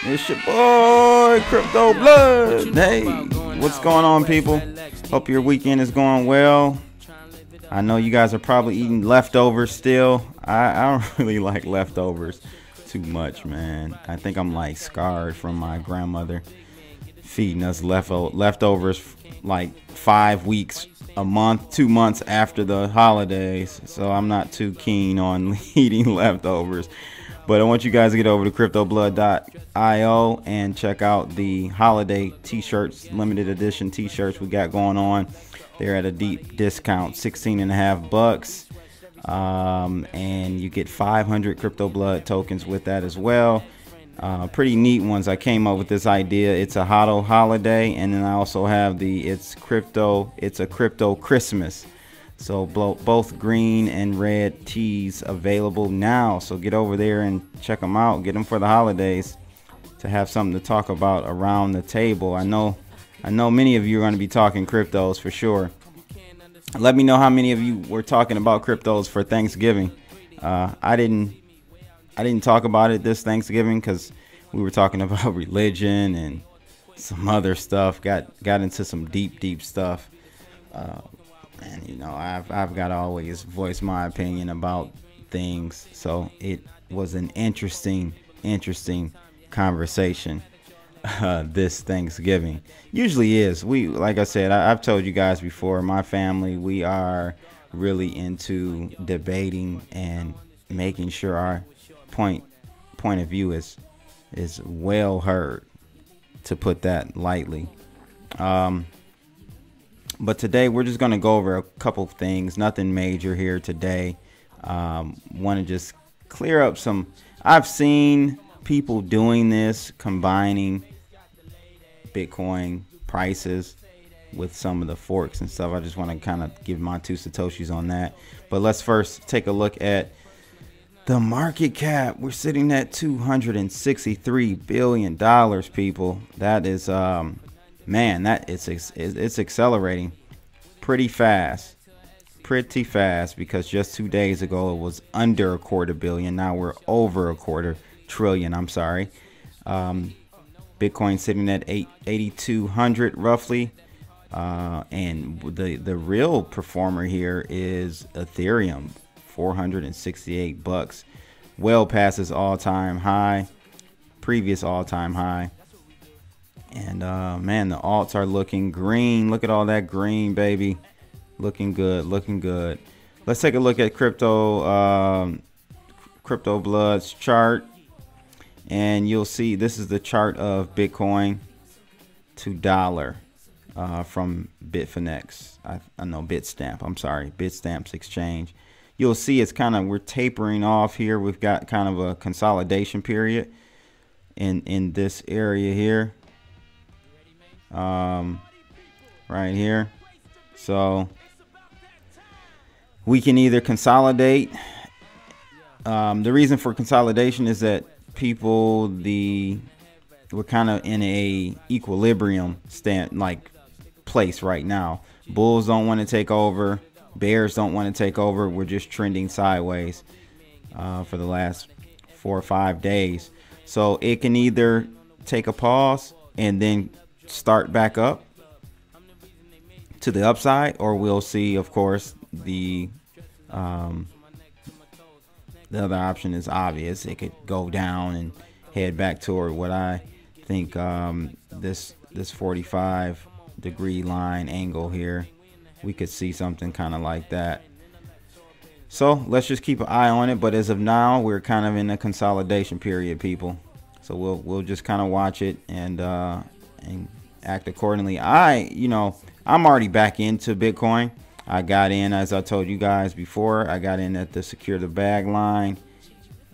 It's your boy Crypto Blood. Hey, what's going on, people? Hope your weekend is going well. I know you guys are probably eating leftovers still. I don't really like leftovers too much, man. I think I'm like scarred from my grandmother feeding us leftovers like 5 weeks, a month, 2 months after the holidays. So I'm not too keen on eating leftovers. But I want you guys to get over to cryptoblood.io and check out the holiday t-shirts, limited edition t-shirts we got going on. They're at a deep discount, $16.50. And you get 500 Crypto Blood tokens with that as well. Pretty neat ones. I came up with this idea. It's a HODL holiday, and then I also have it's a crypto Christmas. So both green and red tees available now. So get over there and check them out. Get them for the holidays to have something to talk about around the table. I know many of you are going to be talking cryptos for sure. Let me know how many of you were talking about cryptos for Thanksgiving. I didn't talk about it this Thanksgiving because we were talking about religion and some other stuff. Got into some deep stuff. And you know, I've got to always voice my opinion about things. So it was an interesting conversation this Thanksgiving. Usually is. Like I said, I've told you guys before, my family, we are really into debating and making sure our point of view is well heard, to put that lightly. But today we're just going to go over a couple things. Nothing major here today. Want to just clear up some. I've seen people doing this, combining Bitcoin prices with some of the forks and stuff. I just want to kind of give my 2 satoshis on that. But let's first take a look at the market cap. We're sitting at $263 billion, people. That is man, that it's accelerating pretty fast, because just 2 days ago it was under $250 billion. Now we're over $250 trillion. I'm sorry. Bitcoin sitting at 8,200 roughly, and the real performer here is Ethereum, $468, well past its all-time high, previous all-time high. And man, the alts are looking green. Look at all that green, baby. Looking good. Let's take a look at Crypto Blood's chart, and you'll see this is the chart of Bitcoin to dollar from Bitfinex. I know Bitstamp. I'm sorry, Bitstamp's exchange. You'll see it's we're tapering off here. We've got kind of a consolidation period in this area here. Right here. So we can either consolidate. The reason for consolidation is that we're kind of in a equilibrium place right now. Bulls don't want to take over, bears don't want to take over. We're just trending sideways for the last 4 or 5 days. So it can either take a pause and then start back up to the upside, or we'll see, of course, the other option is obvious. It could go down and head back toward what I think this 45-degree line angle here. We could see something kind of like that. So let's just keep an eye on it. But as of now, we're kind of in a consolidation period, people. So we'll just kind of watch it and act accordingly. I'm already back into Bitcoin. I got in, as I told you guys before, I got in at the secure the bag line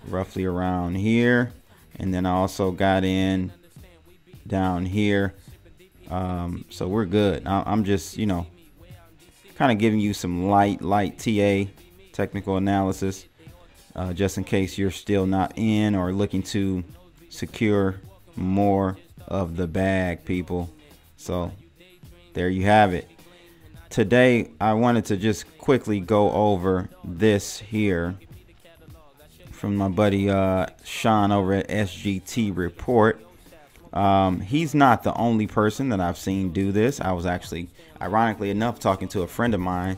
roughly around here, and then I also got in down here. So we're good. I'm just kind of giving you some light TA technical analysis, just in case you're still not in or looking to secure more of the bag, people. So there you have it. Today I wanted to just quickly go over this here. from my buddy Sean over at SGT Report. He's not the only person that I've seen do this. I was actually, ironically enough, talking to a friend of mine,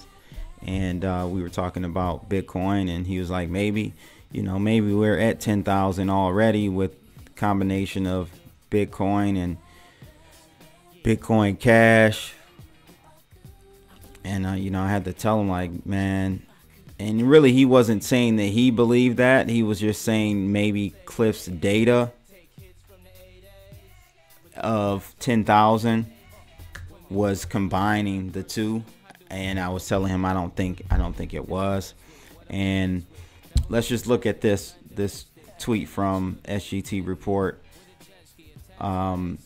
and we were talking about Bitcoin, and he was like, maybe we're at 10,000 already with combination of Bitcoin and Bitcoin Cash. And I had to tell him, like, man, and really he wasn't saying that he believed that. He was just saying maybe Clif's data of 10,000 was combining the two, and I was telling him I don't think it was. And let's just look at this tweet from SGT Report. Sean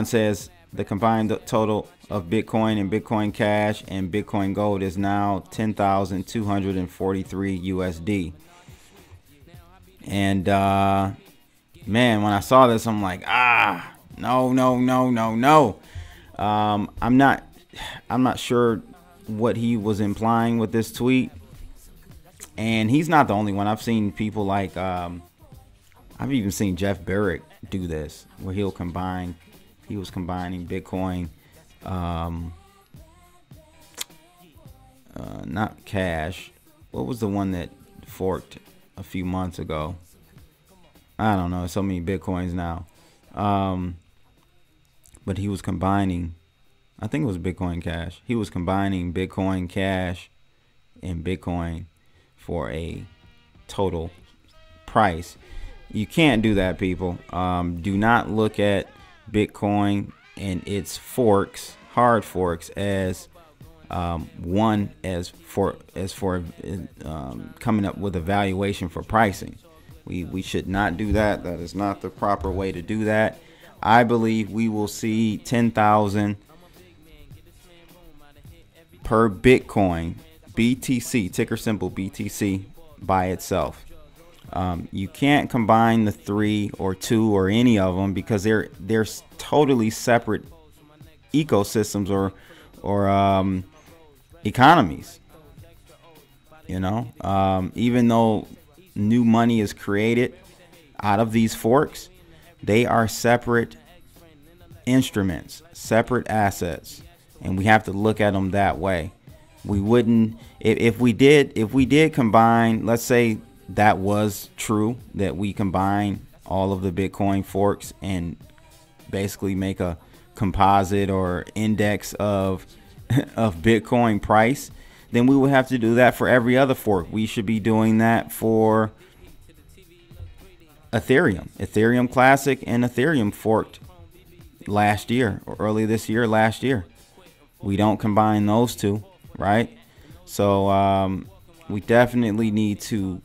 says the combined total of Bitcoin and Bitcoin Cash and Bitcoin Gold is now 10,243 USD. And man, when I saw this, I'm like, no. I'm not sure what he was implying with this tweet. And he's not the only one. I've seen people like I've even seen Jeff Barrick do this, where he was combining Bitcoin, not Cash. What was the one that forked a few months ago? I don't know. So many Bitcoins now. But he was combining, I think it was Bitcoin Cash. He was combining Bitcoin Cash and Bitcoin for a total price. You can't do that, people. Do not look at Bitcoin and its forks, hard forks, as coming up with a valuation for pricing. We should not do that. That is not the proper way to do that. I believe we will see 10,000 per Bitcoin, BTC, ticker symbol BTC, by itself. You can't combine the 3 or 2 or any of them, because they're totally separate ecosystems or economies. Even though new money is created out of these forks, they are separate instruments, separate assets, and we have to look at them that way. We wouldn't, if we did combine, let's say that was true, that we combine all of the Bitcoin forks and basically make a composite or index of Bitcoin price, then we would have to do that for every other fork. We should be doing that for Ethereum Classic, and Ethereum forked last year or early this year, last year. We don't combine those two, right? So we definitely need to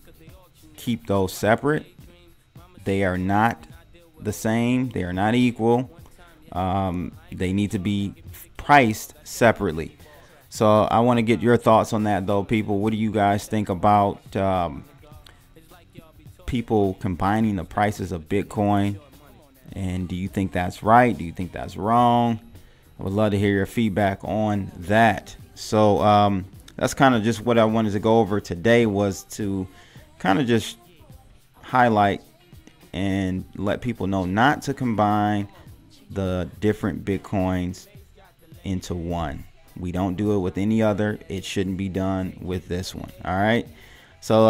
keep those separate. They are not the same. They are not equal. They need to be priced separately. So I want to get your thoughts on that, though, people. What do you guys think about people combining the prices of Bitcoin? And do you think that's right? Do you think that's wrong? I would love to hear your feedback on that. So that's kind of just what I wanted to go over today, was to kind of just highlight and let people know not to combine the different Bitcoins into one. We don't do it with any other. It shouldn't be done with this one. All right. So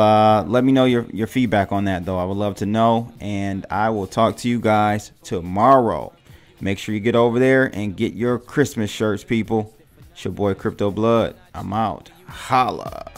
let me know your feedback on that, though. I would love to know, and I will talk to you guys tomorrow. Make sure you get over there and get your Christmas shirts, people. It's your boy Crypto Blood. I'm out. Holla.